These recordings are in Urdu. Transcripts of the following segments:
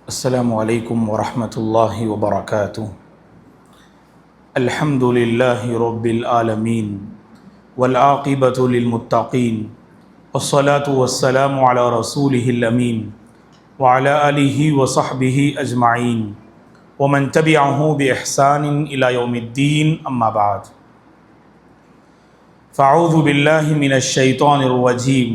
السلام علیکم ورحمۃ اللہ وبرکاتہ۔ الحمد للہ رب العالمین والعاقبۃ للمتقین والصلاة والسلام علی رسولہ الامین وعلی آلہ وصحبہ اجمعین ومن تبعہ بإحسان الی یوم الدین، اما بعد فاعوذ باللہ من الشیطان الرجیم۔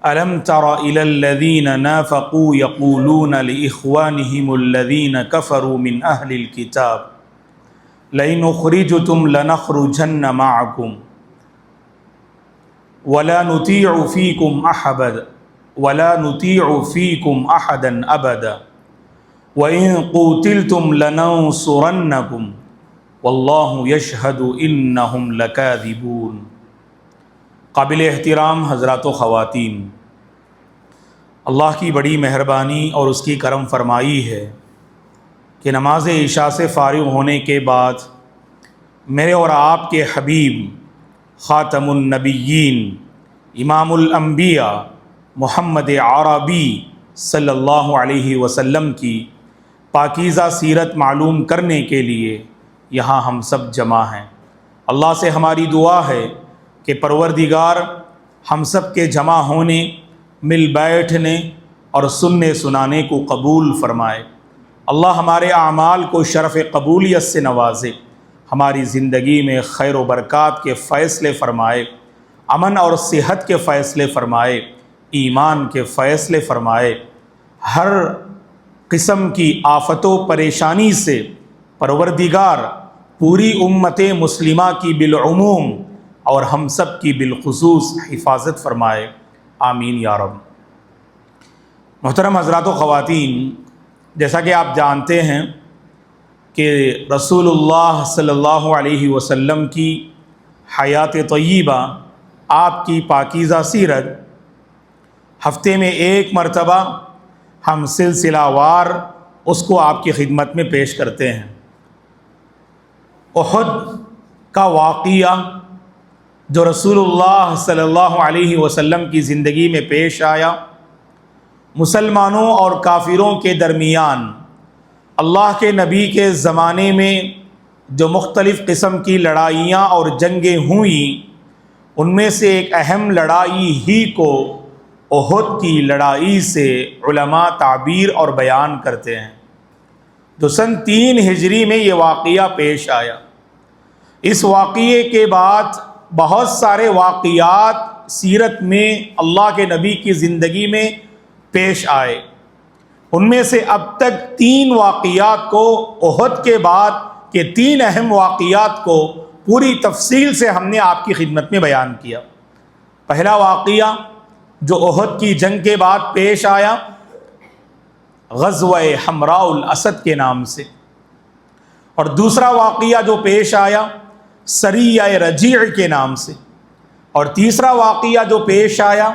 أَلَمْ تَرَ إِلَى الَّذِينَ نَافَقُوا يَقُولُونَ لِإِخْوَانِهِمُ الَّذِينَ كَفَرُوا مِنْ أَهْلِ الْكِتَابِ لَئِنْ أُخْرِجْتُمْ لَنَخْرُجَنَّ مَعَكُمْ وَلَا نُطِيعُ فِيكُمْ أَحَدًا أَبَدًا وَإِنْ قُوتِلْتُمْ لَنَنْصُرَنَّكُمْ وَاللَّهُ يَشْهَدُ إِنَّهُمْ لَكَاذِبُونَ۔ قابل احترام حضرات و خواتین، اللہ کی بڑی مہربانی اور اس کی کرم فرمائی ہے کہ نماز عشاء سے فارغ ہونے کے بعد میرے اور آپ کے حبیب خاتم النبیین امام الانبیاء محمد عربی صلی اللہ علیہ وسلم کی پاکیزہ سیرت معلوم کرنے کے لیے یہاں ہم سب جمع ہیں۔ اللہ سے ہماری دعا ہے کہ پروردگار ہم سب کے جمع ہونے، مل بیٹھنے اور سننے سنانے کو قبول فرمائے۔ اللہ ہمارے اعمال کو شرف قبولیت سے نوازے، ہماری زندگی میں خیر و برکات کے فیصلے فرمائے، امن اور صحت کے فیصلے فرمائے، ایمان کے فیصلے فرمائے، ہر قسم کی آفت و پریشانی سے پروردگار پوری امت مسلمہ کی بالعموم اور ہم سب کی بالخصوص حفاظت فرمائے، آمین یا رب۔ محترم حضرات و خواتین، جیسا کہ آپ جانتے ہیں کہ رسول اللہ صلی اللہ علیہ وسلم کی حیات طیبہ، آپ کی پاکیزہ سیرت، ہفتے میں ایک مرتبہ ہم سلسلہ وار اس کو آپ کی خدمت میں پیش کرتے ہیں۔ احد کا واقعہ جو رسول اللہ صلی اللہ علیہ وسلم کی زندگی میں پیش آیا، مسلمانوں اور کافروں کے درمیان اللہ کے نبی کے زمانے میں جو مختلف قسم کی لڑائیاں اور جنگیں ہوئیں، ان میں سے ایک اہم لڑائی ہی کو احد کی لڑائی سے علماء تعبیر اور بیان کرتے ہیں، جو سن 3 ہجری میں یہ واقعہ پیش آیا۔ اس واقعے کے بعد بہت سارے واقعات سیرت میں اللہ کے نبی کی زندگی میں پیش آئے، ان میں سے اب تک 3 واقعات کو، احد کے بعد کے 3 اہم واقعات کو پوری تفصیل سے ہم نے آپ کی خدمت میں بیان کیا۔ پہلا واقعہ جو احد کی جنگ کے بعد پیش آیا، غزوہ حمراء الاسد کے نام سے، اور دوسرا واقعہ جو پیش آیا سریہ رجیع کے نام سے، اور تیسرا واقعہ جو پیش آیا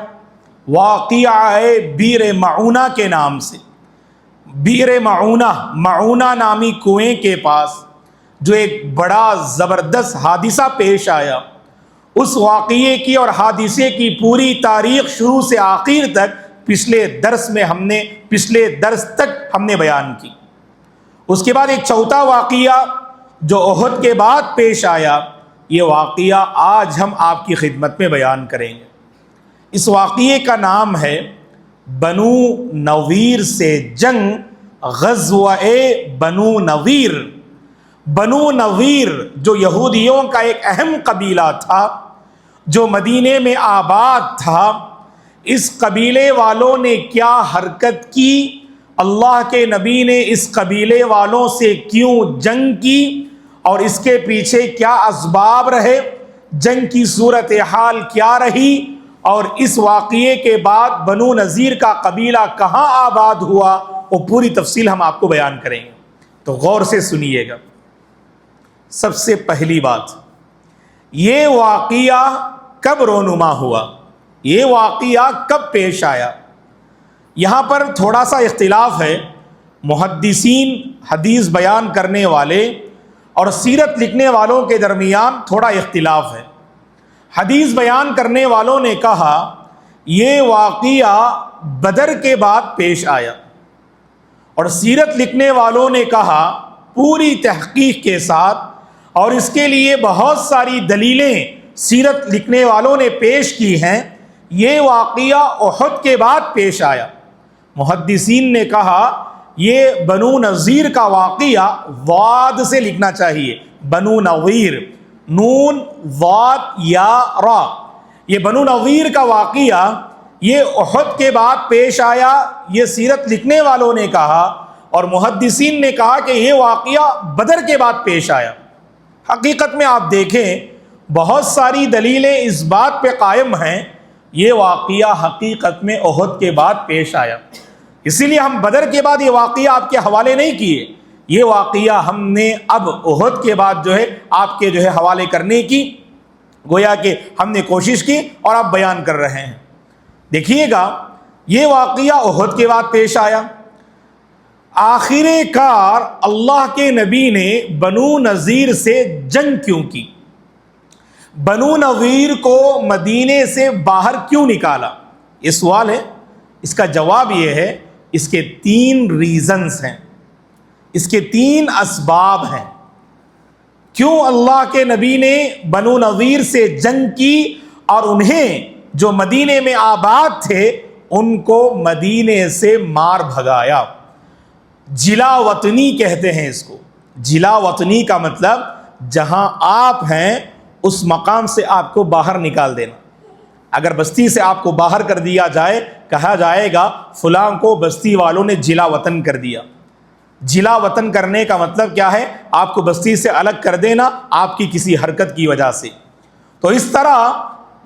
واقعہ بیر معونہ کے نام سے۔ بیر معونہ نامی کنویں کے پاس جو ایک بڑا زبردست حادثہ پیش آیا، اس واقعے کی اور حادثے کی پوری تاریخ شروع سے آخر تک پچھلے درس تک ہم نے بیان کی۔ اس کے بعد ایک چوتھا واقعہ جو احد کے بعد پیش آیا، یہ واقعہ آج ہم آپ کی خدمت میں بیان کریں گے۔ اس واقعے کا نام ہے بنو نویر سے جنگ، غزوہ بنو نویر۔ بنو نویر جو یہودیوں کا ایک اہم قبیلہ تھا، جو مدینے میں آباد تھا، اس قبیلے والوں نے کیا حرکت کی، اللہ کے نبی نے اس قبیلے والوں سے کیوں جنگ کی، اور اس کے پیچھے کیا اسباب رہے، جنگ کی صورتحال کیا رہی، اور اس واقعے کے بعد بنو نذیر کا قبیلہ کہاں آباد ہوا، وہ پوری تفصیل ہم آپ کو بیان کریں گے، تو غور سے سنیے گا۔ سب سے پہلی بات، یہ واقعہ کب رونما ہوا، یہ واقعہ کب پیش آیا؟ یہاں پر تھوڑا سا اختلاف ہے، محدثین، حدیث بیان کرنے والے اور سیرت لکھنے والوں کے درمیان تھوڑا اختلاف ہے۔ حدیث بیان کرنے والوں نے کہا یہ واقعہ بدر کے بعد پیش آیا، اور سیرت لکھنے والوں نے کہا پوری تحقیق کے ساتھ، اور اس کے لیے بہت ساری دلیلیں سیرت لکھنے والوں نے پیش کی ہیں، یہ واقعہ احد کے بعد پیش آیا۔ محدثین نے کہا یہ بنو نذیر کا واقعہ واد سے لکھنا چاہیے، بنو نذیر، نون واد یا را، یہ بنو نذیر کا واقعہ یہ احد کے بعد پیش آیا، یہ سیرت لکھنے والوں نے کہا، اور محدثین نے کہا کہ یہ واقعہ بدر کے بعد پیش آیا۔ حقیقت میں آپ دیکھیں بہت ساری دلیلیں اس بات پہ قائم ہیں یہ واقعہ حقیقت میں احد کے بعد پیش آیا، اسی لیے ہم بدر کے بعد یہ واقعہ آپ کے حوالے نہیں کیے، یہ واقعہ ہم نے اب احد کے بعد آپ کے حوالے کرنے کی گویا کہ ہم نے کوشش کی اور آپ بیان کر رہے ہیں۔ دیکھیے گا یہ واقعہ احد کے بعد پیش آیا۔ آخر کار اللہ کے نبی نے بنو نذیر سے جنگ کیوں کی؟ بنو نذیر کو مدینے سے باہر کیوں نکالا؟ یہ سوال ہے، اس کا جواب یہ ہے اس کے 3 ریزنز ہیں، اس کے 3 اسباب ہیں کیوں اللہ کے نبی نے بنو نذیر سے جنگ کی اور انہیں جو مدینے میں آباد تھے ان کو مدینے سے مار بھگایا۔ جلا وطنی کہتے ہیں اس کو۔ جلا وطنی کا مطلب جہاں آپ ہیں اس مقام سے آپ کو باہر نکال دینا۔ اگر بستی سے آپ کو باہر کر دیا جائے، کہا جائے گا فلاں کو بستی والوں نے جلا وطن کر دیا۔ جلا وطن کرنے کا مطلب کیا ہے؟ آپ کو بستی سے الگ کر دینا آپ کی کسی حرکت کی وجہ سے۔ تو اس طرح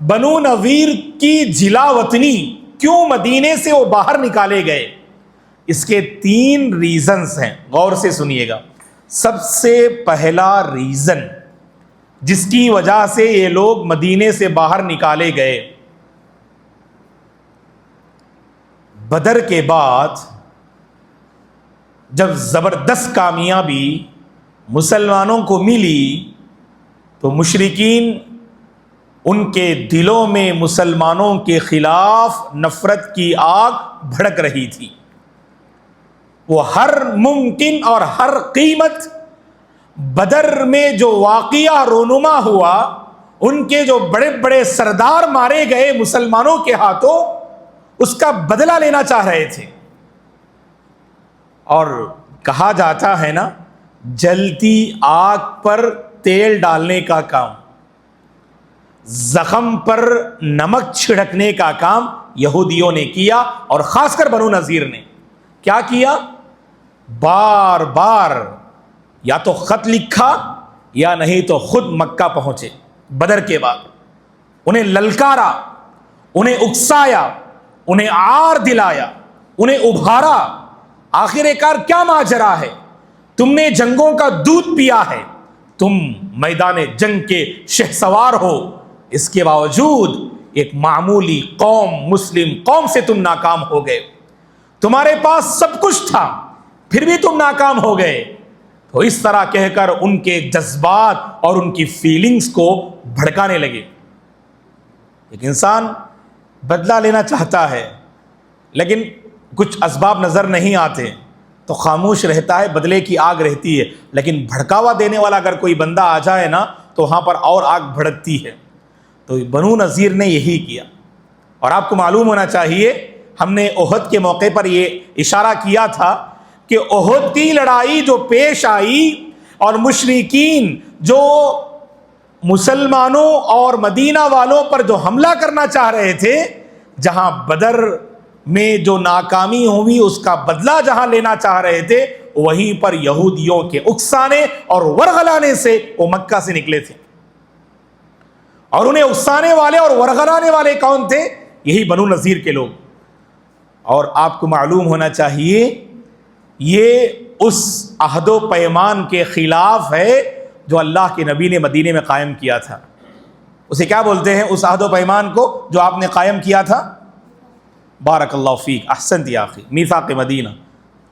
بنو نذیر کی جلا وطنی کیوں مدینے سے وہ باہر نکالے گئے؟ اس کے 3 ریزنز ہیں، غور سے سنیے گا۔ سب سے پہلا ریزن جس کی وجہ سے یہ لوگ مدینے سے باہر نکالے گئے، بدر کے بعد جب زبردست کامیابی مسلمانوں کو ملی تو مشرکین ان کے دلوں میں مسلمانوں کے خلاف نفرت کی آگ بھڑک رہی تھی۔ وہ ہر ممکن اور ہر قیمت بدر میں جو واقعہ رونما ہوا، ان کے جو بڑے بڑے سردار مارے گئے مسلمانوں کے ہاتھوں، اس کا بدلہ لینا چاہ رہے تھے۔ اور کہا جاتا ہے نا، جلتی آگ پر تیل ڈالنے کا کام، زخم پر نمک چھڑکنے کا کام یہودیوں نے کیا، اور خاص کر بنو نذیر نے کیا کیا؟ بار بار یا تو خط لکھا یا نہیں تو خود مکہ پہنچے بدر کے بعد، انہیں للکارا، انہیں اکسایا، انہیں عار دلایا، انہیں ابھارا۔ آخر کار کیا ماجرا ہے؟ تم نے جنگوں کا دودھ پیا ہے، تم میدان جنگ کے شہسوار ہو، اس کے باوجود ایک معمولی قوم، مسلم قوم سے تم ناکام ہو گئے۔ تمہارے پاس سب کچھ تھا پھر بھی تم ناکام ہو گئے۔ تو اس طرح کہہ کر ان کے جذبات اور ان کی فیلنگز کو بھڑکانے لگے۔ ایک انسان بدلہ لینا چاہتا ہے لیکن کچھ اسباب نظر نہیں آتے تو خاموش رہتا ہے، بدلے کی آگ رہتی ہے، لیکن بھڑکاوا دینے والا اگر کوئی بندہ آ جائے نا تو وہاں پر اور آگ بھڑکتی ہے۔ تو بنو نذیر نے یہی کیا۔ اور آپ کو معلوم ہونا چاہیے، ہم نے احد کے موقع پر یہ اشارہ کیا تھا کہ احد کی لڑائی جو پیش آئی اور مشرکین جو مسلمانوں اور مدینہ والوں پر جو حملہ کرنا چاہ رہے تھے، جہاں بدر میں جو ناکامی ہوئی اس کا بدلہ جہاں لینا چاہ رہے تھے، وہیں پر یہودیوں کے اکسانے اور ورغلانے سے وہ مکہ سے نکلے تھے۔ اور انہیں اکسانے والے اور ورغلانے والے کون تھے؟ یہی بنو نذیر کے لوگ۔ اور آپ کو معلوم ہونا چاہیے یہ اس عہد و پیمان کے خلاف ہے جو اللہ کے نبی نے مدینے میں قائم کیا تھا۔ اسے کیا بولتے ہیں اس عہد و پیمان کو جو آپ نے قائم کیا تھا؟ بارک اللہ فیک، احسنت یا اخی، میثاق مدینہ۔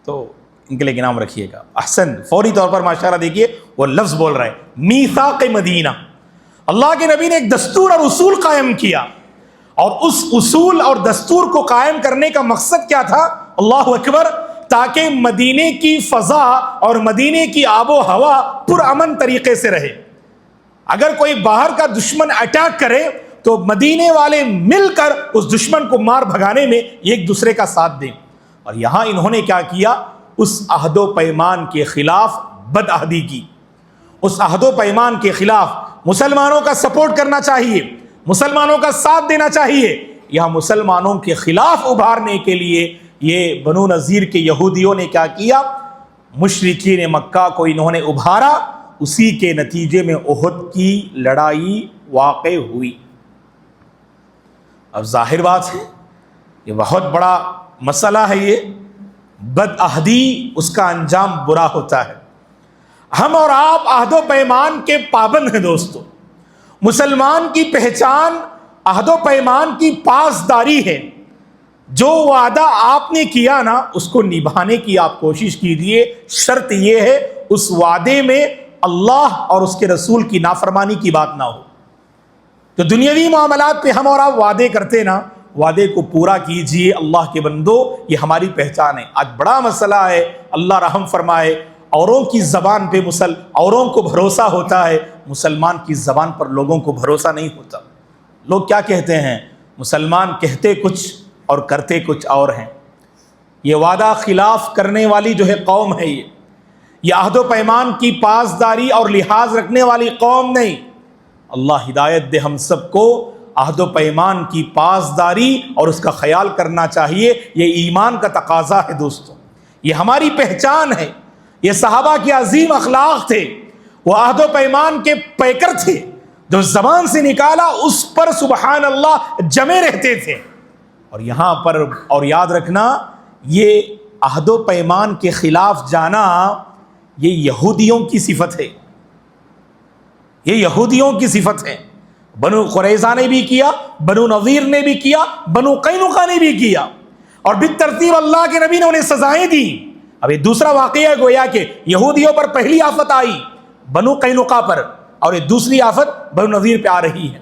تو ان کے لیے انعام رکھیے گا، احسن، فوری طور پر ماشاءاللہ دیکھیے وہ لفظ بول رہے ہیں، میثاق مدینہ۔ اللہ کے نبی نے ایک دستور اور اصول قائم کیا، اور اس اصول اور دستور کو قائم کرنے کا مقصد کیا تھا؟ اللہ اکبر، تاکہ مدینے کی فضا اور مدینے کی آب و ہوا پرامن طریقے سے رہے. اگر کوئی باہر کا دشمن اٹیک کرے تو مدینے والے مل کر اس دشمن کو مار بھگانے میں ایک دوسرے کا ساتھ دیں. اور یہاں انہوں نے کیا کیا؟ اس عہد و پیمان کے خلاف بدعہدی کی. اس عہد و پیمان کے خلاف مسلمانوں کا سپورٹ کرنا چاہیے، مسلمانوں کا ساتھ دینا چاہیے. یہاں مسلمانوں کے خلاف ابھارنے کے لیے یہ بنو نذیر کے یہودیوں نے کیا کیا؟ مشرکین مکہ کو انہوں نے ابھارا. اسی کے نتیجے میں احد کی لڑائی واقع ہوئی. اب ظاہر بات ہے یہ بہت بڑا مسئلہ ہے. یہ بدعہدی اس کا انجام برا ہوتا ہے. ہم اور آپ عہد و پیمان کے پابند ہیں دوستو. مسلمان کی پہچان عہد و پیمان کی پاسداری ہے. جو وعدہ آپ نے کیا نا اس کو نبھانے کی آپ کوشش کیجیے. شرط یہ ہے اس وعدے میں اللہ اور اس کے رسول کی نافرمانی کی بات نہ ہو. تو دنیاوی معاملات پہ ہم اور آپ وعدے کرتے نا، وعدے کو پورا کیجئے. اللہ کے بندو یہ ہماری پہچان ہے. آج بڑا مسئلہ ہے، اللہ رحم فرمائے. اوروں کی زبان پہ اوروں کو بھروسہ ہوتا ہے، مسلمان کی زبان پر لوگوں کو بھروسہ نہیں ہوتا. لوگ کیا کہتے ہیں؟ مسلمان کہتے کچھ اور کرتے کچھ اور ہیں. یہ وعدہ خلاف کرنے والی جو ہے قوم ہے، یہ عہد و پیمان کی پاسداری اور لحاظ رکھنے والی قوم نہیں. اللہ ہدایت دے ہم سب کو. عہد و پیمان کی پاسداری اور اس کا خیال کرنا چاہیے. یہ ایمان کا تقاضا ہے دوستو، یہ ہماری پہچان ہے. یہ صحابہ کے عظیم اخلاق تھے. وہ عہد و پیمان کے پیکر تھے. جو زبان سے نکالا اس پر سبحان اللہ جمے رہتے تھے. اور یہاں پر اور یاد رکھنا، یہ عہد و پیمان کے خلاف جانا یہ یہودیوں کی صفت ہے. یہ یہودیوں کی صفت ہے. بنو قریظہ نے بھی کیا، بنو نذیر نے بھی کیا، بنو قینقاع نے بھی کیا. اور بالترتیب اللہ کے نبی نے انہیں سزائیں دی. اب یہ دوسرا واقعہ گویا کہ یہودیوں پر پہلی آفت آئی بنو قینقاع پر، اور یہ دوسری آفت بنو نذیر پہ آ رہی ہے.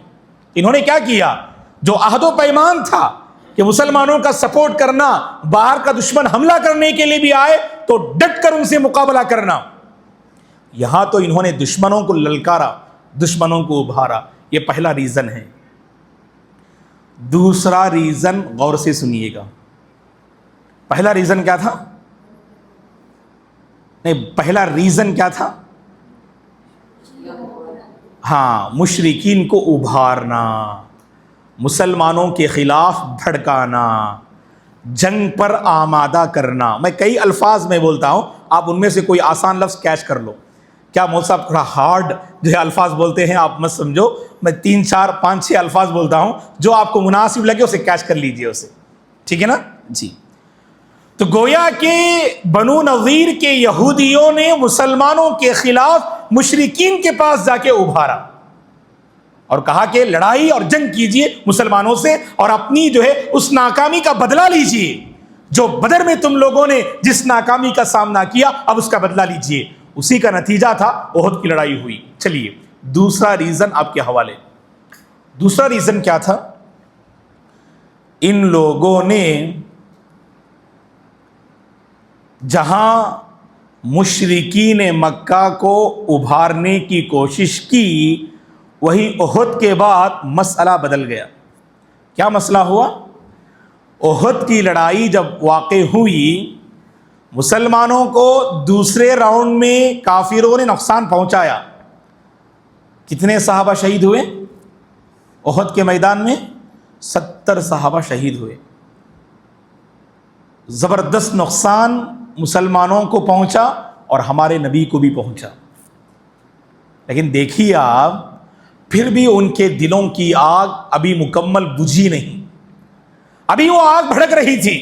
انہوں نے کیا کیا؟ جو عہد و پیمان تھا کہ مسلمانوں کا سپورٹ کرنا، باہر کا دشمن حملہ کرنے کے لیے بھی آئے تو ڈٹ کر ان سے مقابلہ کرنا. یہاں تو انہوں نے دشمنوں کو للکارا، دشمنوں کو ابھارا. یہ پہلا ریزن ہے. دوسرا ریزن غور سے سنیے گا. پہلا ریزن کیا تھا؟ نہیں، پہلا ریزن کیا تھا؟ ہاں، مشرکین کو ابھارنا، مسلمانوں کے خلاف بھڑکانا، جنگ پر آمادہ کرنا. میں کئی الفاظ میں بولتا ہوں، آپ ان میں سے کوئی آسان لفظ کیچ کر لو. کیا مول صاحب تھوڑا ہارڈ جو ہے الفاظ بولتے ہیں، آپ مت سمجھو. میں 3 4 5 6 الفاظ بولتا ہوں، جو آپ کو مناسب لگے اسے کیچ کر لیجئے اسے. ٹھیک ہے نا جی؟ تو گویا کہ بنو نذیر کے یہودیوں نے مسلمانوں کے خلاف مشرکین کے پاس جا کے ابھارا اور کہا کہ لڑائی اور جنگ کیجئے مسلمانوں سے، اور اپنی جو ہے اس ناکامی کا بدلہ لیجئے. جو بدر میں تم لوگوں نے جس ناکامی کا سامنا کیا، اب اس کا بدلہ لیجئے. اسی کا نتیجہ تھا احد کی لڑائی ہوئی. چلیے دوسرا ریزن آپ کے حوالے. دوسرا ریزن کیا تھا؟ ان لوگوں نے جہاں مشرکین مکہ کو ابھارنے کی کوشش کی، وہی احد کے بعد مسئلہ بدل گیا. کیا مسئلہ ہوا؟ احد کی لڑائی جب واقع ہوئی، مسلمانوں کو دوسرے راؤنڈ میں کافروں نے نقصان پہنچایا. کتنے صحابہ شہید ہوئے؟ احد کے میدان میں 70 صحابہ شہید ہوئے. زبردست نقصان مسلمانوں کو پہنچا اور ہمارے نبی کو بھی پہنچا. لیکن دیکھیے آپ، پھر بھی ان کے دلوں کی آگ ابھی مکمل بجھی نہیں، ابھی وہ آگ بھڑک رہی تھی.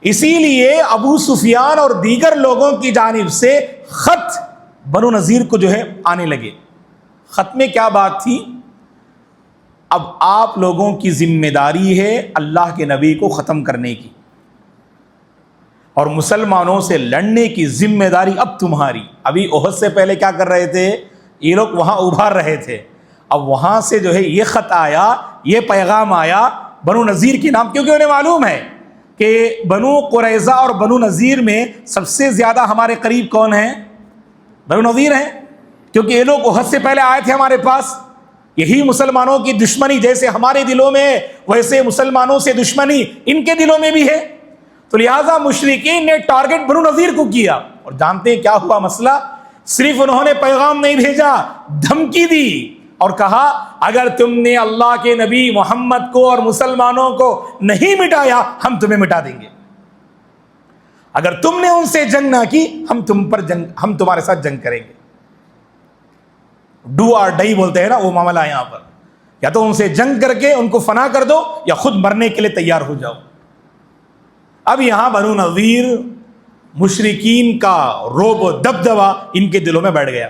اسی لیے ابو سفیان اور دیگر لوگوں کی جانب سے خط بنو نذیر کو جو ہے آنے لگے. خط میں کیا بات تھی؟ اب آپ لوگوں کی ذمہ داری ہے اللہ کے نبی کو ختم کرنے کی، اور مسلمانوں سے لڑنے کی ذمہ داری اب تمہاری. ابھی احد سے پہلے کیا کر رہے تھے؟ یہ لوگ وہاں ابھار رہے تھے. اب وہاں سے جو ہے یہ خط آیا، یہ پیغام آیا بنو نذیر کے نام، کیونکہ انہیں معلوم ہے کہ بنو قریظہ اور بنو نذیر میں سب سے زیادہ ہمارے قریب کون ہیں؟ بنو نذیر ہیں، کیونکہ یہ لوگ احد سے پہلے آئے تھے ہمارے پاس. یہی مسلمانوں کی دشمنی جیسے ہمارے دلوں میں ہے ویسے مسلمانوں سے دشمنی ان کے دلوں میں بھی ہے. تو لہٰذا مشرکین نے ٹارگٹ بنو نذیر کو کیا. اور جانتے ہیں کیا ہوا مسئلہ؟ صرف انہوں نے پیغام نہیں بھیجا، دھمکی دی اور کہا اگر تم نے اللہ کے نبی محمد کو اور مسلمانوں کو نہیں مٹایا ہم تمہیں مٹا دیں گے. اگر تم نے ان سے جنگ نہ کی ہم تمہارے ساتھ جنگ کریں گے. ڈو اور ڈائی بولتے ہیں نا وہ معاملہ ہے یہاں پر. یا تو ان سے جنگ کر کے ان کو فنا کر دو یا خود مرنے کے لیے تیار ہو جاؤ. اب یہاں بنو نذیر مشرکین کا رعب و دبدبا ان کے دلوں میں بیٹھ گیا.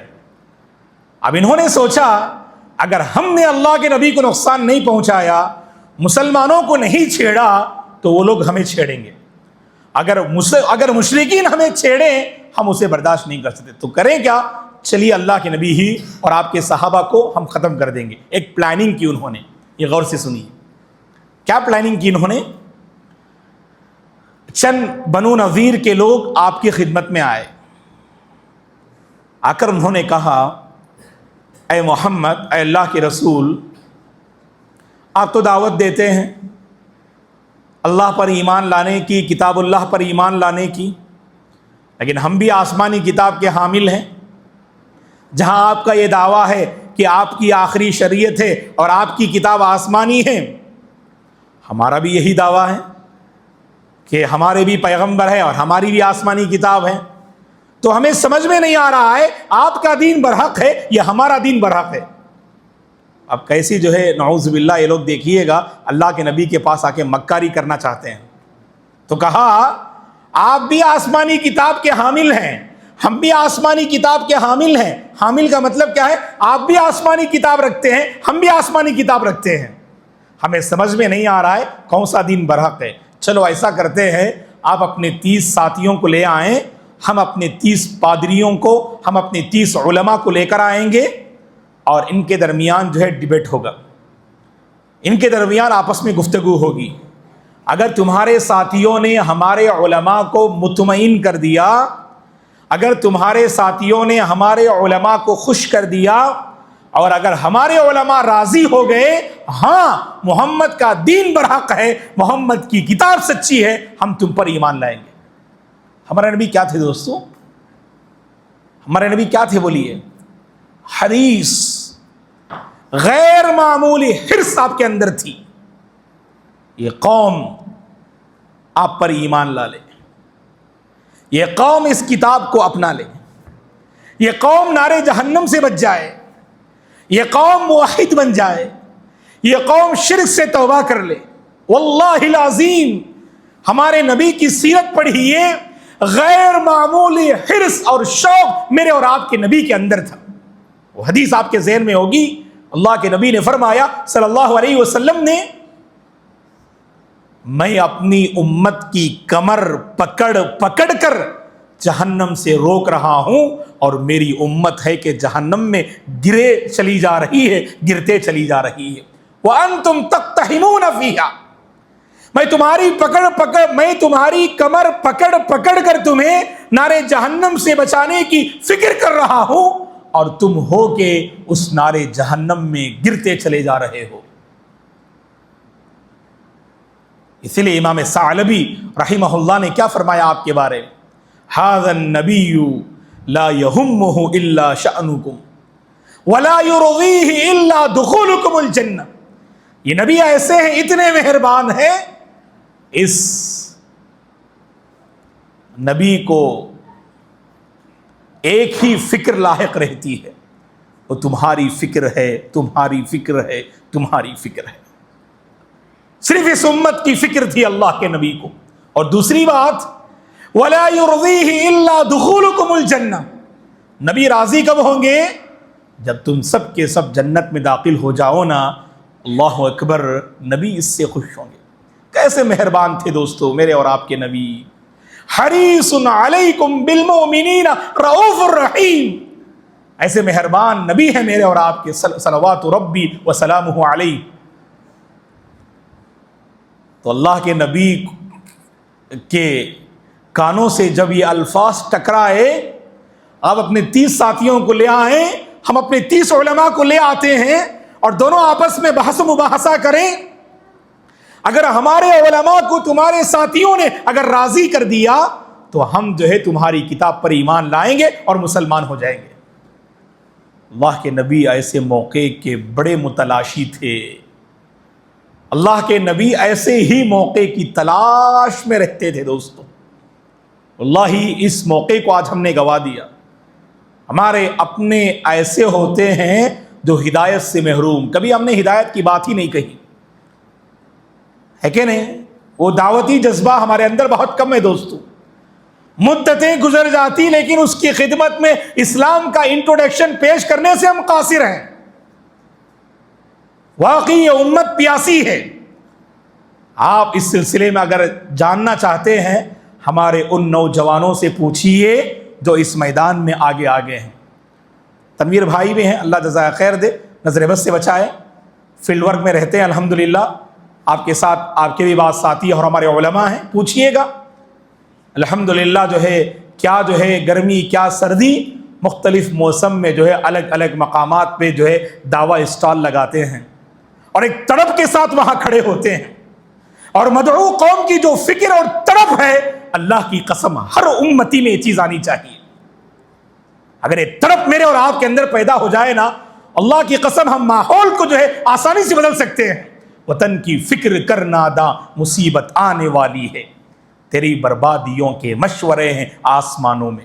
اب انہوں نے سوچا اگر ہم نے اللہ کے نبی کو نقصان نہیں پہنچایا، مسلمانوں کو نہیں چھیڑا تو وہ لوگ ہمیں چھیڑیں گے. اگر مشرکین ہمیں چھیڑیں ہم اسے برداشت نہیں کر سکتے. تو کریں کیا؟ چلیے اللہ کے نبی ہی اور آپ کے صحابہ کو ہم ختم کر دیں گے. ایک پلاننگ کی انہوں نے. یہ غور سے سنیے کیا پلاننگ کی انہوں نے. چند بنو نذیر کے لوگ آپ کی خدمت میں آئے. آ کر انہوں نے کہا اے محمد، اے اللہ کے رسول، آپ تو دعوت دیتے ہیں اللہ پر ایمان لانے کی، کتاب اللہ پر ایمان لانے کی، لیکن ہم بھی آسمانی کتاب کے حامل ہیں. جہاں آپ کا یہ دعویٰ ہے کہ آپ کی آخری شریعت ہے اور آپ کی کتاب آسمانی ہے، ہمارا بھی یہی دعویٰ ہے کہ ہمارے بھی پیغمبر ہے اور ہماری بھی آسمانی کتاب ہے. تو ہمیں سمجھ میں نہیں آ رہا ہے آپ کا دین برحق ہے یا ہمارا دین برحق ہے. اب کیسی جو ہے نعوذ باللہ یہ لوگ دیکھیے گا اللہ کے نبی کے پاس آ کے مکاری کرنا چاہتے ہیں. تو کہا آپ بھی آسمانی کتاب کے حامل ہیں، ہم بھی آسمانی کتاب کے حامل ہیں. حامل کا مطلب کیا ہے؟ آپ بھی آسمانی کتاب رکھتے ہیں، ہم بھی آسمانی کتاب رکھتے ہیں. ہمیں سمجھ میں نہیں آ رہا ہے کون سا دین برحق ہے. چلو ایسا کرتے ہیں، آپ اپنے 30 ساتھیوں کو لے آئیں، ہم اپنے 30 پادریوں کو، ہم اپنے 30 علماء کو لے کر آئیں گے اور ان کے درمیان جو ہے ڈیبیٹ ہوگا، ان کے درمیان آپس میں گفتگو ہوگی. اگر تمہارے ساتھیوں نے ہمارے علماء کو مطمئن کر دیا، اگر تمہارے ساتھیوں نے ہمارے علماء کو خوش کر دیا اور اگر ہمارے علماء راضی ہو گئے ہاں محمد کا دین برحق ہے، محمد کی کتاب سچی ہے، ہم تم پر ایمان لائیں گے. ہمارے نبی کیا تھے دوستو؟ ہمارے نبی کیا تھے بولیے؟ حریص، غیر معمولی حرص آپ کے اندر تھی. یہ قوم آپ پر ایمان لا لے، یہ قوم اس کتاب کو اپنا لے، یہ قوم نارے جہنم سے بچ جائے، یہ قوم موحد بن جائے، یہ قوم شرک سے توبہ کر لے. واللہ العظیم ہمارے نبی کی سیرت پڑھیے، غیر معمولی حرص اور شوق میرے اور آپ کے نبی کے اندر تھا. وہ حدیث آپ کے ذہن میں ہوگی، اللہ کے نبی نے فرمایا صلی اللہ علیہ وسلم نے، میں اپنی امت کی کمر پکڑ کر جہنم سے روک رہا ہوں اور میری امت ہے کہ جہنم میں گرے چلی جا رہی ہے، گرتے چلی جا رہی ہے. وَأَنْتُمْ تَقْتَحِمُونَ فِيهَا، میں تمہاری کمر پکڑ کر تمہیں نارے جہنم سے بچانے کی فکر کر رہا ہوں اور تم ہو کہ اس نارے جہنم میں گرتے چلے جا رہے ہو. اسی لیے امام ثعلبی رحمہ اللہ نے کیا فرمایا آپ کے بارے میں؟ ھذا النبی لا یہمہ الا شأنکم ولا یرضیہ الا دخولکم الجنہ. یہ نبی ایسے ہیں، اتنے مہربان ہیں، اس نبی کو ایک ہی فکر لاحق رہتی ہے، وہ تمہاری فکر ہے، تمہاری فکر ہے، تمہاری فکر ہے. صرف اس امت کی فکر تھی اللہ کے نبی کو. اور دوسری بات وَلَا يُرْضِيهِ إِلَّا دُخُولُكُمُ الْجَنَّةِ، نبی راضی کب ہوں گے؟ جب تم سب کے سب جنت میں داخل ہو جاؤ نا. اللہ اکبر، نبی اس سے خوش ہوں گے. کیسے مہربان تھے دوستو میرے اور آپ کے نبی. حریص علیکم بالمؤمنین رؤوف الرحیم، ایسے مہربان نبی ہیں میرے اور آپ کے، صلوات ربی وسلامہ علیہ. تو اللہ کے نبی کے کانوں سے جب یہ الفاظ ٹکرائے، آپ اپنے 30 ساتھیوں کو لے آئیں، ہم اپنے 30 علماء کو لے آتے ہیں اور دونوں آپس میں بحث و مباحثہ کریں۔ اگر ہمارے علماء کو تمہارے ساتھیوں نے اگر راضی کر دیا تو ہم جو ہے تمہاری کتاب پر ایمان لائیں گے اور مسلمان ہو جائیں گے۔ اللہ کے نبی ایسے موقع کے بڑے متلاشی تھے، اللہ کے نبی ایسے ہی موقع کی تلاش میں رہتے تھے دوستو۔ اللہ ہی اس موقع کو آج ہم نے گوا دیا۔ ہمارے اپنے ایسے ہوتے ہیں جو ہدایت سے محروم، کبھی ہم نے ہدایت کی بات ہی نہیں کہی ہے کہ نہیں؟ وہ دعوتی جذبہ ہمارے اندر بہت کم ہے دوستو۔ مدتیں گزر جاتی لیکن اس کی خدمت میں اسلام کا انٹروڈکشن پیش کرنے سے ہم قاصر ہیں۔ واقعی یہ امت پیاسی ہے۔ آپ اس سلسلے میں اگر جاننا چاہتے ہیں ہمارے ان نوجوانوں سے پوچھئے جو اس میدان میں آگے آگے ہیں۔ تنویر بھائی بھی ہیں، اللہ جزائے خیر دے، نظر بد سے بچائے، فیلڈ ورک میں رہتے ہیں الحمدللہ۔ آپ کے ساتھ آپ کے بھی بعض ساتھی اور ہمارے علماء ہیں، پوچھئے گا الحمدللہ جو ہے کیا جو ہے گرمی کیا سردی مختلف موسم میں جو ہے الگ الگ مقامات پہ جو ہے دعویٰ اسٹال لگاتے ہیں اور ایک تڑپ کے ساتھ وہاں کھڑے ہوتے ہیں، اور مدعو قوم کی جو فکر اور تڑپ ہے، اللہ کی قسم ہر امتی میں یہ چیز آنی چاہیے۔ اگر یہ تڑپ میرے اور آپ کے اندر پیدا ہو جائے نا، اللہ کی قسم ہم ماحول کو جو ہے آسانی سے بدل سکتے ہیں۔ وطن کی فکر کر ناداں مصیبت آنے والی ہے، تیری بربادیوں کے مشورے ہیں آسمانوں میں۔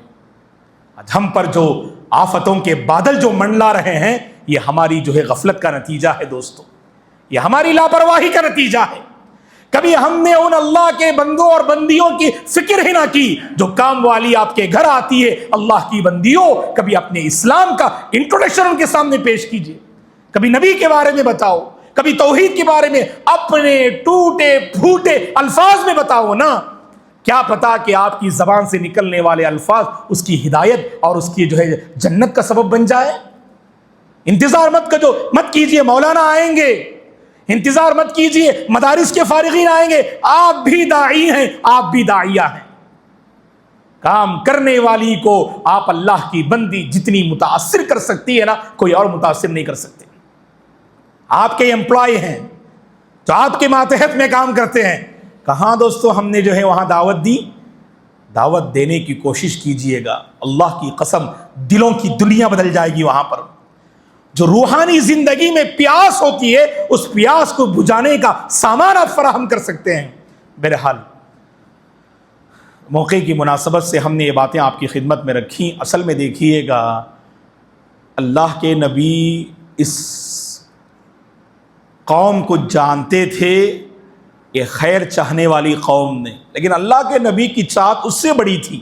آج ہم پر جو آفتوں کے بادل جو منڈلا رہے ہیں، یہ ہماری جو ہے غفلت کا نتیجہ ہے دوستو، یہ ہماری لاپرواہی کا نتیجہ ہے۔ کبھی ہم نے ان اللہ کے بندوں اور بندیوں کی فکر ہی نہ کی جو کام والی آپ کے گھر آتی ہے۔ اللہ کی بندیوں، کبھی اپنے اسلام کا انٹروڈکشن ان کے سامنے پیش کیجئے، کبھی نبی کے بارے میں بتاؤ، کبھی توحید کے بارے میں اپنے ٹوٹے پھوٹے الفاظ میں بتاؤ نا۔ کیا پتا کہ آپ کی زبان سے نکلنے والے الفاظ اس کی ہدایت اور اس کی جو ہے جنت کا سبب بن جائے۔ انتظار مت کیجئے مولانا آئیں گے، انتظار مت کیجئے مدارس کے فارغین آئیں گے، آپ بھی داعی ہیں، آپ بھی داعیہ ہیں۔ کام کرنے والی کو آپ اللہ کی بندی جتنی متاثر کر سکتی ہے نا، کوئی اور متاثر نہیں کر سکتے۔ آپ کے امپلائی ہیں جو آپ کے ماتحت میں کام کرتے ہیں، کہاں دوستو ہم نے جو ہے وہاں دعوت دی؟ دعوت دینے کی کوشش کیجئے گا، اللہ کی قسم دلوں کی دنیا بدل جائے گی۔ وہاں پر جو روحانی زندگی میں پیاس ہوتی ہے، اس پیاس کو بجھانے کا سامان آپ فراہم کر سکتے ہیں۔ بہرحال موقع کی مناسبت سے ہم نے یہ باتیں آپ کی خدمت میں رکھی۔ اصل میں دیکھیے گا، اللہ کے نبی اس قوم کو جانتے تھے، یہ خیر چاہنے والی قوم نے، لیکن اللہ کے نبی کی چاہت اس سے بڑی تھی،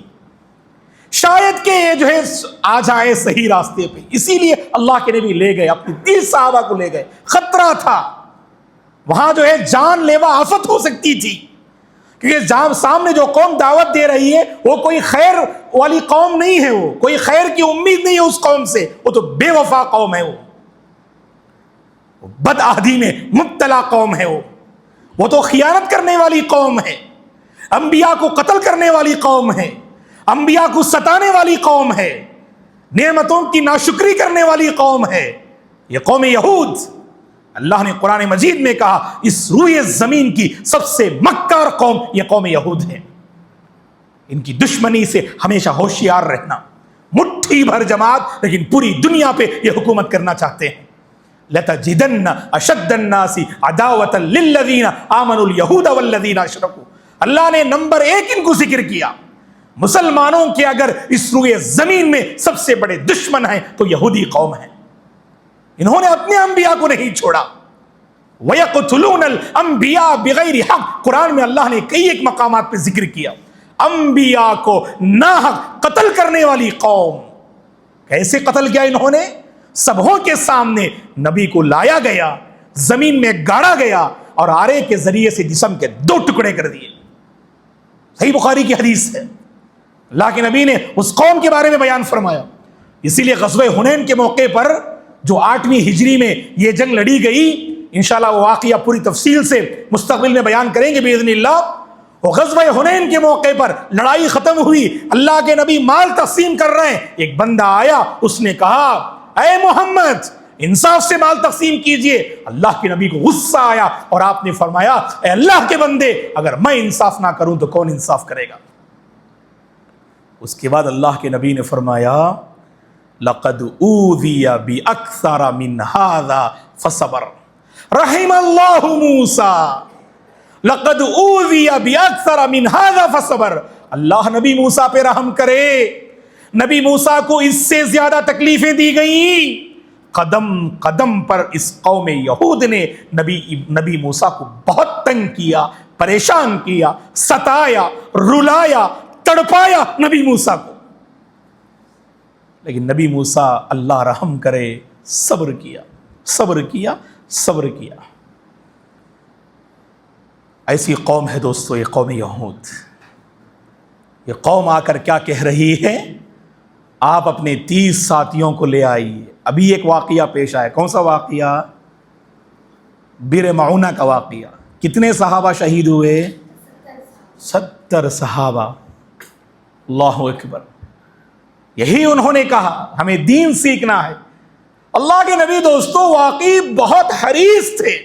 شاید کہ یہ جو ہے آ جائے صحیح راستے پہ، اسی لیے اللہ کے نبی لے گئے، اپنے 30 صحابہ کو لے گئے۔ خطرہ تھا وہاں، جو ہے جان لیوا آفت ہو سکتی تھی، کیونکہ جہاں سامنے جو قوم دعوت دے رہی ہے وہ کوئی خیر والی قوم نہیں ہے، وہ کوئی خیر کی امید نہیں ہے اس قوم سے، وہ تو بے وفا قوم ہے، وہ بدعہدی میں مبتلا قوم ہے، وہ تو خیانت کرنے والی قوم ہے، انبیاء کو قتل کرنے والی قوم ہے، انبیاء کو ستانے والی قوم ہے، نعمتوں کی ناشکری کرنے والی قوم ہے، یہ قوم یہود۔ اللہ نے قرآن مجید میں کہا اس روئے زمین کی سب سے مکار قوم یہ قوم یہود ہے۔ ان کی دشمنی سے ہمیشہ ہوشیار رہنا، مٹھی بھر جماعت لیکن پوری دنیا پہ یہ حکومت کرنا چاہتے ہیں۔ لَتَجِدَنَّ أَشَدَّ النَّاسِ عَدَاوَةً لِلَّذِينَ آمَنُوا الْيَهُودَ وَالَّذِينَ أَشْرَكُوا۔ اللہ نے نمبر 1 ان کو ذکر کیا، مسلمانوں کے اگر اس روئے زمین میں سب سے بڑے دشمن ہیں تو یہودی قوم ہے۔ انہوں نے اپنے انبیاء کو نہیں چھوڑا۔ وَيَقْتُلُونَ الْأَنْبِيَاءَ بِغَيْرِ حَقٍّ، قرآن میں اللہ نے کئی ایک مقامات پہ ذکر کیا، انبیاء کو ناحق قتل کرنے والی قوم۔ کیسے قتل کیا انہوں نے؟ سبوں کے سامنے نبی کو لایا گیا، زمین میں گاڑا گیا اور آرے کے ذریعے سے جسم کے 2 ٹکڑے کر دیے۔ صحیح بخاری کی حدیث ہے، اللہ کے نبی نے اس قوم کے بارے میں بیان فرمایا۔ اسی لیے غزوہ حنین کے موقع پر جو 8ویں ہجری میں یہ جنگ لڑی گئی، انشاءاللہ وہ واقعہ پوری تفصیل سے مستقبل میں بیان کریں گے باذن اللہ۔ وہ غزوہ حنین کے موقع پر لڑائی ختم ہوئی، اللہ کے نبی مال تقسیم کر رہے ہیں، ایک بندہ آیا، اس نے کہا اے محمد انصاف سے مال تقسیم کیجئے۔ اللہ کے نبی کو غصہ آیا اور آپ نے فرمایا اے اللہ کے بندے، اگر میں انصاف نہ کروں تو کون انصاف کرے گا؟ اس کے بعد اللہ کے نبی نے فرمایا لقد اوذی باکثر من ھذا فصبر رحم اللہ موسیٰ، لقد اوذی باکثر من ھذا فصبر، اللہ نبی موسیٰ پہ رحم کرے، نبی موسیٰ کو اس سے زیادہ تکلیفیں دی گئیں، قدم قدم پر اس قوم یہود نے نبی موسیٰ کو بہت تنگ کیا، پریشان کیا، ستایا، رلایا، تڑپایا نبی موسیٰ کو، لیکن نبی موسیٰ اللہ رحم کرے صبر کیا، صبر کیا، صبر کیا۔ ایسی قوم ہے دوستو یہ قوم یہود۔ یہ قوم آ کر کیا کہہ رہی ہے؟ آپ اپنے 30 ساتھیوں کو لے آئیے۔ ابھی ایک واقعہ پیش آیا، کون سا واقعہ؟ بئر معونہ کا واقعہ۔ کتنے صحابہ شہید ہوئے؟ 70 صحابہ۔ اللہ اکبر۔ یہی انہوں نے کہا ہمیں دین سیکھنا ہے۔ اللہ کے نبی دوستو واقعی بہت حریص تھے،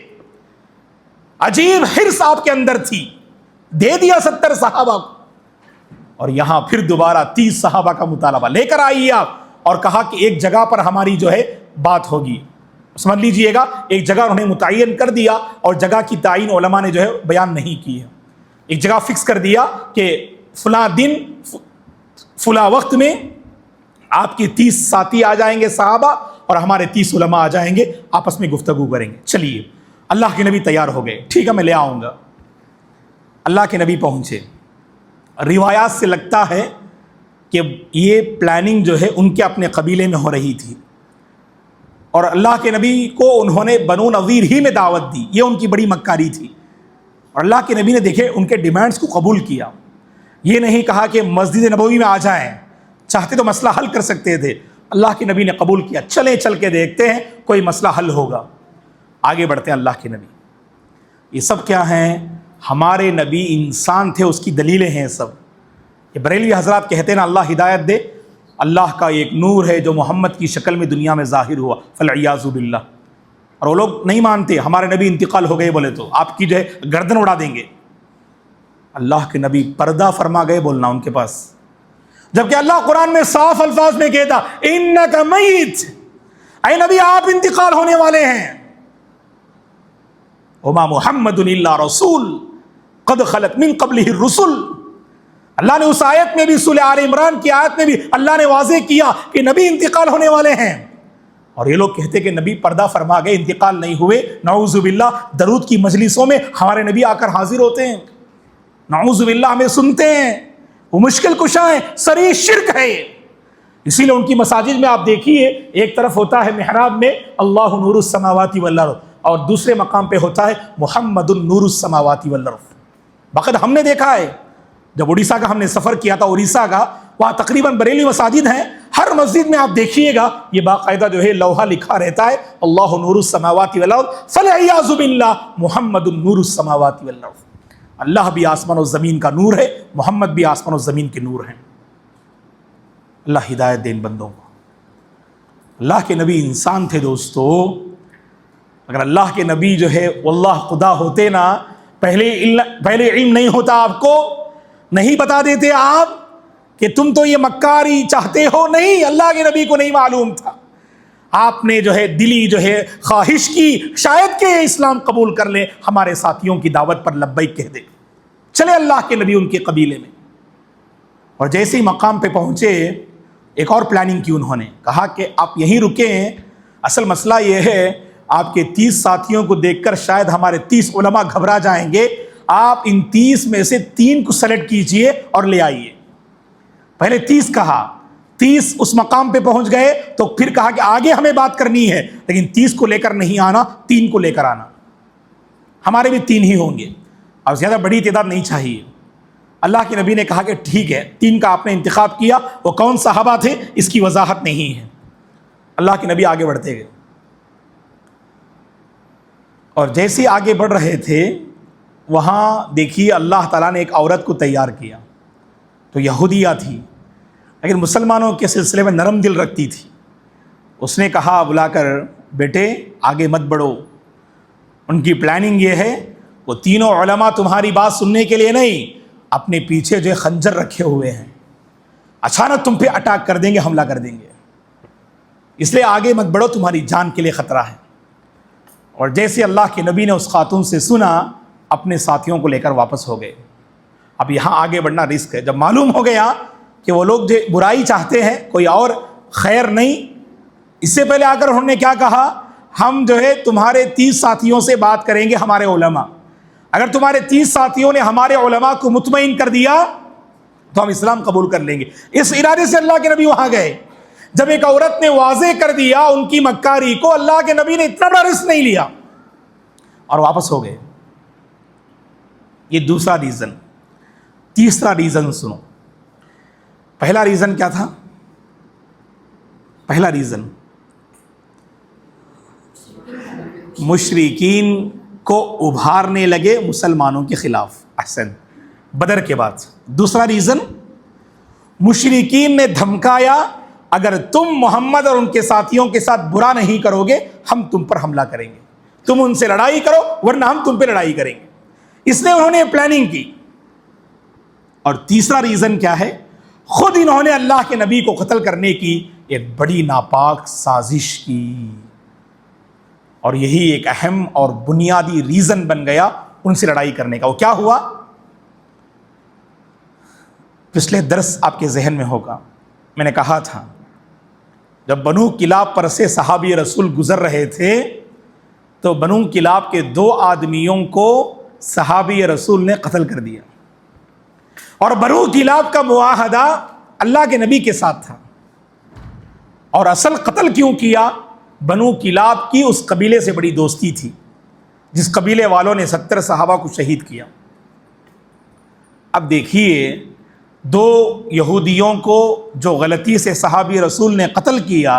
عجیب حرص آپ کے اندر تھی، دے دیا 70 صحابہ کو، اور یہاں پھر دوبارہ 30 صحابہ کا مطالبہ لے کر آئیے آپ، اور کہا کہ ایک جگہ پر ہماری جو ہے بات ہوگی۔ سمجھ لیجئے گا، ایک جگہ انہوں نے متعین کر دیا، اور جگہ کی تعین علماء نے جو ہے بیان نہیں کی ہے۔ ایک جگہ فکس کر دیا کہ فلاں دن فلاں وقت میں آپ کی 30 ساتھی آ جائیں گے صحابہ، اور ہمارے 30 علماء آ جائیں گے، آپس میں گفتگو کریں گے۔ چلیے اللہ کے نبی تیار ہو گئے، ٹھیک ہے میں لے آؤں گا۔ اللہ کے نبی پہنچے۔ روایات سے لگتا ہے کہ یہ پلاننگ جو ہے ان کے اپنے قبیلے میں ہو رہی تھی، اور اللہ کے نبی کو انہوں نے بنو نذیر ہی میں دعوت دی، یہ ان کی بڑی مکاری تھی، اور اللہ کے نبی نے دیکھے ان کے ڈیمانڈز کو قبول کیا۔ یہ نہیں کہا کہ مسجد نبوی میں آ جائیں، چاہتے تو مسئلہ حل کر سکتے تھے، اللہ کے نبی نے قبول کیا، چلیں چل کے دیکھتے ہیں کوئی مسئلہ حل ہوگا۔ آگے بڑھتے ہیں اللہ کے نبی۔ یہ سب کیا ہیں؟ ہمارے نبی انسان تھے، اس کی دلیلیں ہیں سب۔ یہ بریلوی حضرات کہتے ہیں نا اللہ ہدایت دے، اللہ کا ایک نور ہے جو محمد کی شکل میں دنیا میں ظاہر ہوا، فالعیاذ باللہ۔ اور وہ لوگ نہیں مانتے ہمارے نبی انتقال ہو گئے بولے تو آپ کی جو ہے گردن اڑا دیں گے۔ اللہ کے نبی پردہ فرما گئے بولنا ان کے پاس، جبکہ اللہ قرآن میں صاف الفاظ میں کہتا انک میت، اے نبی آپ انتقال ہونے والے ہیں۔ وما محمد الا رسول قد خلت من قبلہ الرسل۔ اللہ نے اس آیت میں بھی، سورہ آل عمران کی آیت میں بھی اللہ نے واضح کیا کہ نبی انتقال ہونے والے ہیں، اور یہ لوگ کہتے کہ نبی پردہ فرما گئے، انتقال نہیں ہوئے۔ نعوذ باللہ، درود کی مجلسوں میں ہمارے نبی آ کر حاضر ہوتے ہیں، نعوذ باللہ ہمیں سنتے ہیں، وہ مشکل کشا ہیں، صریح شرک ہے یہ۔ اسی لیے ان کی مساجد میں آپ دیکھیے ایک طرف ہوتا ہے محراب میں اللہ نور السماوات والارض، اور دوسرے مقام پہ ہوتا ہے محمد النور السماوات والارض۔ بقد ہم نے دیکھا ہے، جب اڑیسہ کا ہم نے سفر کیا تھا، اڑیسہ کا، وہاں تقریباً بریلوی مساجد ہیں، ہر مسجد میں آپ دیکھیے گا یہ باقاعدہ جو ہے لوحہ لکھا رہتا ہے اللہ نور السماوات والارض فالعیاذ باللہ محمد النور السماوات والارض۔ اللہ بھی آسمان و زمین کا نور ہے، محمد بھی آسمان و زمین کے نور ہیں۔ اللہ ہدایت دے ان بندوں کو۔ اللہ کے نبی انسان تھے دوستو، اگر اللہ کے نبی جو ہے واللہ خدا ہوتے نا، پہلے علم نہیں ہوتا، آپ کو نہیں بتا دیتے آپ کہ تم تو یہ مکاری چاہتے ہو، نہیں، اللہ کے نبی کو نہیں معلوم تھا۔ آپ نے جو ہے دلی جو ہے خواہش کی شاید کہ اسلام قبول کر لیں، ہمارے ساتھیوں کی دعوت پر لبیک کہہ دے، چلے اللہ کے نبی ان کے قبیلے میں۔ اور جیسے ہی مقام پہ پہنچے ایک اور پلاننگ کی، انہوں نے کہا کہ آپ یہیں رکیں، اصل مسئلہ یہ ہے آپ کے 30 ساتھیوں کو دیکھ کر شاید ہمارے 30 علماء گھبرا جائیں گے، آپ ان 30 میں سے 3 کو سلیکٹ کیجئے اور لے آئیے۔ پہلے 30 کہا، 30 اس مقام پہ پہنچ گئے تو پھر کہا کہ آگے ہمیں بات کرنی ہے، لیکن 30 کو لے کر نہیں آنا، 3 کو لے کر آنا، ہمارے بھی 3 ہی ہوں گے، اب زیادہ بڑی تعداد نہیں چاہیے۔ اللہ کے نبی نے کہا کہ ٹھیک ہے، 3 کا آپ نے انتخاب کیا، وہ کون صحابہ تھے اس کی وضاحت نہیں ہے۔ اللہ کے نبی آگے بڑھتے گئے، اور جیسے آگے بڑھ رہے تھے وہاں دیکھیے اللہ تعالیٰ نے ایک عورت کو تیار کیا، تو یہودیہ تھی لیکن مسلمانوں کے سلسلے میں نرم دل رکھتی تھی. اس نے کہا بلا کر، بیٹے آگے مت بڑھو، ان کی پلاننگ یہ ہے وہ تینوں علماء تمہاری بات سننے کے لیے نہیں، اپنے پیچھے جو خنجر رکھے ہوئے ہیں، اچانک تم پہ اٹیک کر دیں گے، حملہ کر دیں گے، اس لیے آگے مت بڑھو، تمہاری جان کے لیے خطرہ ہے. اور جیسے اللہ کے نبی نے اس خاتون سے سنا، اپنے ساتھیوں کو لے کر واپس ہو گئے. اب یہاں آگے بڑھنا رسک ہے. جب معلوم ہو گیا کہ وہ لوگ جو برائی چاہتے ہیں، کوئی اور خیر نہیں، اس سے پہلے آ کر انہوں نے کیا کہا، ہم جو ہے تمہارے 30 ساتھیوں سے بات کریں گے، ہمارے علماء، اگر تمہارے 30 ساتھیوں نے ہمارے علماء کو مطمئن کر دیا تو ہم اسلام قبول کر لیں گے. اس ارادے سے اللہ کے نبی وہاں گئے. جب ایک عورت نے واضح کر دیا ان کی مکاری کو، اللہ کے نبی نے اتنا بڑا رسک نہیں لیا اور واپس ہو گئے. یہ دوسرا ریزن. تیسرا ریزن سنو. پہلا ریزن کیا تھا؟ پہلا ریزن مشرکین کو ابھارنے لگے مسلمانوں کے خلاف. احسن، بدر کے بعد. دوسرا ریزن، مشرکین نے دھمکایا اگر تم محمد اور ان کے ساتھیوں کے ساتھ برا نہیں کرو گے ہم تم پر حملہ کریں گے، تم ان سے لڑائی کرو ورنہ ہم تم پہ لڑائی کریں گے. اس لیے انہوں نے پلاننگ کی. اور تیسرا ریزن کیا ہے؟ خود انہوں نے اللہ کے نبی کو قتل کرنے کی ایک بڑی ناپاک سازش کی. اور یہی ایک اہم اور بنیادی ریزن بن گیا ان سے لڑائی کرنے کا. وہ کیا ہوا؟ پچھلے درس آپ کے ذہن میں ہوگا، میں نے کہا تھا جب بنو کلاب پر سے صحابی رسول گزر رہے تھے تو بنو کلاب کے 2 آدمیوں کو صحابی رسول نے قتل کر دیا. اور بنو کلاب کا معاہدہ اللہ کے نبی کے ساتھ تھا. اور اصل قتل کیوں کیا؟ بنو کلاب کی اس قبیلے سے بڑی دوستی تھی جس قبیلے والوں نے 70 صحابہ کو شہید کیا. اب دیکھیے 2 یہودیوں کو جو غلطی سے صحابی رسول نے قتل کیا،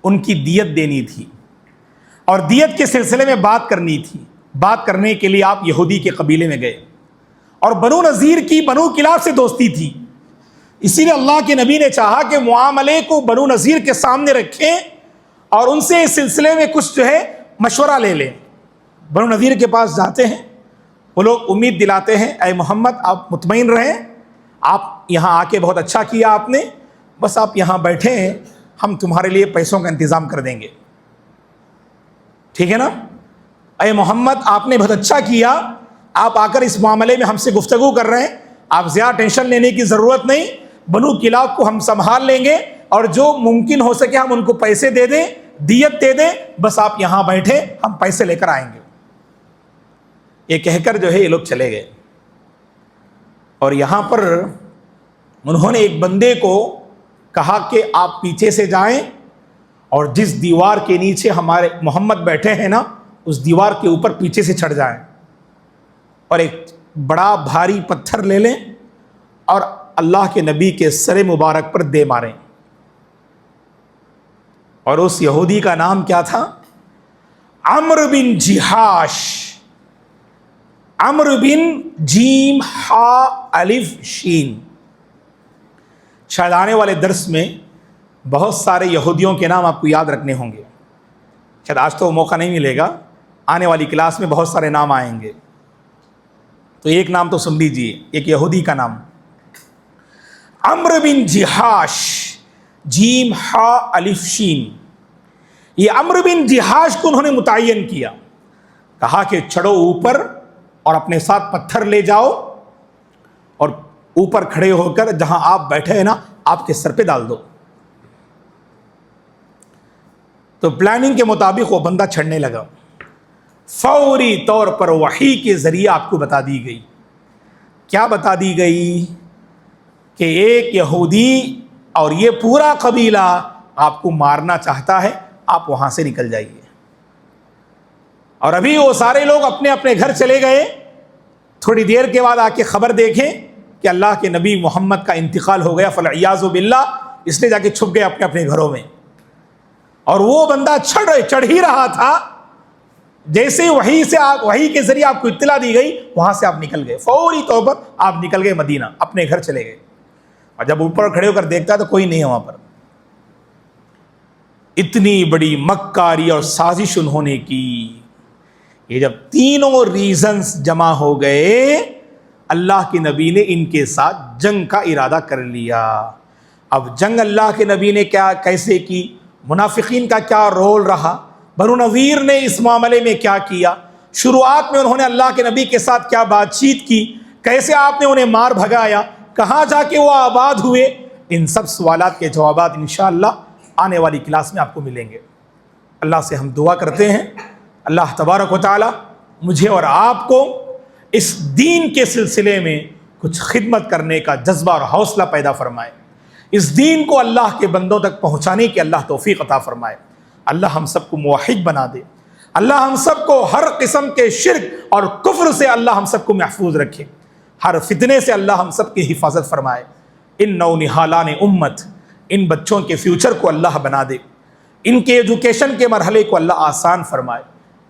ان کی دیت دینی تھی اور دیت کے سلسلے میں بات کرنی تھی. بات کرنے کے لیے آپ یہودی کے قبیلے میں گئے اور بنو نذیر کی بنو کلاب سے دوستی تھی. اسی لیے اللہ کے نبی نے چاہا کہ معاملے کو بنو نذیر کے سامنے رکھیں اور ان سے اس سلسلے میں کچھ جو ہے مشورہ لے لیں. بنو نذیر کے پاس جاتے ہیں، وہ لوگ امید دلاتے ہیں، اے محمد آپ مطمئن رہیں، آپ یہاں آ کے بہت اچھا کیا آپ نے، بس آپ یہاں بیٹھے ہیں، ہم تمہارے لیے پیسوں کا انتظام کر دیں گے، ٹھیک ہے نا؟ اے محمد آپ نے بہت اچھا کیا، آپ آ کر اس معاملے میں ہم سے گفتگو کر رہے ہیں، آپ زیادہ ٹینشن لینے کی ضرورت نہیں، بنو کلاب کو ہم سنبھال لیں گے اور جو ممکن ہو سکے ہم ان کو پیسے دے دیں، دیت دے دیں، بس آپ یہاں بیٹھے، ہم پیسے لے کر آئیں گے. یہ کہہ کر جو ہے یہ لوگ چلے گئے. اور یہاں پر انہوں نے ایک بندے کو کہا کہ آپ پیچھے سے جائیں اور جس دیوار کے نیچے ہمارے محمد بیٹھے ہیں نا اس دیوار کے اوپر پیچھے سے چڑھ جائیں اور ایک بڑا بھاری پتھر لے لیں اور اللہ کے نبی کے سر مبارک پر دے ماریں. اور اس یہودی کا نام کیا تھا؟ عمرو بن جہاش. عمرو بن جیم ہا الف شین. شاید آنے والے درس میں بہت سارے یہودیوں کے نام آپ کو یاد رکھنے ہوں گے. شاید آج تو وہ موقع نہیں ملے گا، آنے والی کلاس میں بہت سارے نام آئیں گے. تو ایک نام تو سن لیجیے، ایک یہودی کا نام عمرو بن جہاش، جیم ہا الف شین. یہ عمرو بن جہاش کو انہوں نے متعین کیا، کہا کہ چڑھو اوپر اور اپنے ساتھ پتھر لے جاؤ اور اوپر کھڑے ہو کر جہاں آپ بیٹھے ہیں نا آپ کے سر پہ ڈال دو. تو پلاننگ کے مطابق وہ بندہ چڑھنے لگا. فوری طور پر وحی کے ذریعے آپ کو بتا دی گئی. کیا بتا دی گئی؟ کہ ایک یہودی اور یہ پورا قبیلہ آپ کو مارنا چاہتا ہے، آپ وہاں سے نکل جائیے. اور ابھی وہ سارے لوگ اپنے اپنے گھر چلے گئے. تھوڑی دیر کے بعد آ کے خبر دیکھیں کہ اللہ کے نبی محمد کا انتقال ہو گیا، فالعیاذ باللہ، اس لیے جا کے چھپ گئے اپنے اپنے گھروں میں. اور وہ بندہ چڑھ ہی رہا تھا جیسے وحی کے ذریعے آپ کو اطلاع دی گئی وہاں سے آپ نکل گئے، فوری طور پر آپ نکل گئے مدینہ، اپنے گھر چلے گئے. اور جب اوپر کھڑے ہو کر دیکھتا تو کوئی نہیں ہے وہاں پر. اتنی بڑی مکاری اور سازش انہوں نے کی. یہ جب تینوں ریزنز جمع ہو گئے، اللہ کے نبی نے ان کے ساتھ جنگ کا ارادہ کر لیا. اب جنگ اللہ کے نبی نے کیسے کی، منافقین کا کیا رول رہا، بنو نذیر نے اس معاملے میں کیا کیا، شروعات میں انہوں نے اللہ کے نبی کے ساتھ کیا بات چیت کی، کیسے آپ نے انہیں مار بھگایا، کہاں جا کے وہ آباد ہوئے، ان سب سوالات کے جوابات انشاءاللہ آنے والی کلاس میں آپ کو ملیں گے. اللہ سے ہم دعا کرتے ہیں اللہ تبارک و تعالی مجھے اور آپ کو اس دین کے سلسلے میں کچھ خدمت کرنے کا جذبہ اور حوصلہ پیدا فرمائے، اس دین کو اللہ کے بندوں تک پہنچانے کی اللہ توفیق عطا فرمائے. اللہ ہم سب کو موحد بنا دے، اللہ ہم سب کو ہر قسم کے شرک اور کفر سے اللہ ہم سب کو محفوظ رکھے، ہر فتنے سے اللہ ہم سب کی حفاظت فرمائے. ان نونہالان امت، ان بچوں کے فیوچر کو اللہ بنا دے، ان کے ایجوکیشن کے مرحلے کو اللہ آسان فرمائے.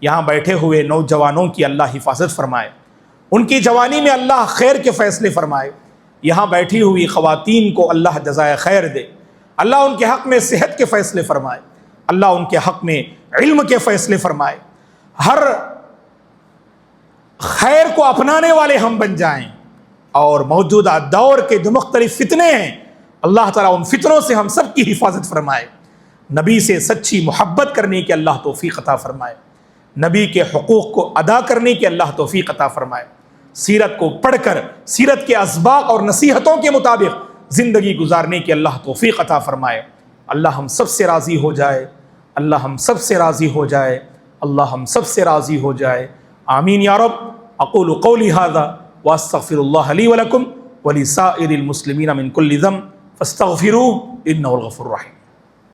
یہاں بیٹھے ہوئے نوجوانوں کی اللہ حفاظت فرمائے، ان کی جوانی میں اللہ خیر کے فیصلے فرمائے. یہاں بیٹھی ہوئی خواتین کو اللہ جزائے خیر دے، اللہ ان کے حق میں صحت کے فیصلے فرمائے، اللہ ان کے حق میں علم کے فیصلے فرمائے، ہر خیر کو اپنانے والے ہم بن جائیں، اور موجودہ دور کے جو مختلف فتنے ہیں اللہ تعالیٰ ان فتنوں سے ہم سب کی حفاظت فرمائے. نبی سے سچی محبت کرنے کی اللہ توفیق عطا فرمائے، نبی کے حقوق کو ادا کرنے کی اللہ توفیق عطا فرمائے، سیرت کو پڑھ کر سیرت کے اسباق اور نصیحتوں کے مطابق زندگی گزارنے کی اللہ توفیق عطا فرمائے. اللہ ہم سب سے راضی ہو جائے، اللہ ہم سب سے راضی ہو جائے، اللہ ہم سب سے راضی ہو جائے. آمین یا رب. اقول قولی ھذا واستغفر اللہ لی ولکم ولسائر المسلمین من کل ذنب فاستغفروہ انہ الغفور الرحیم.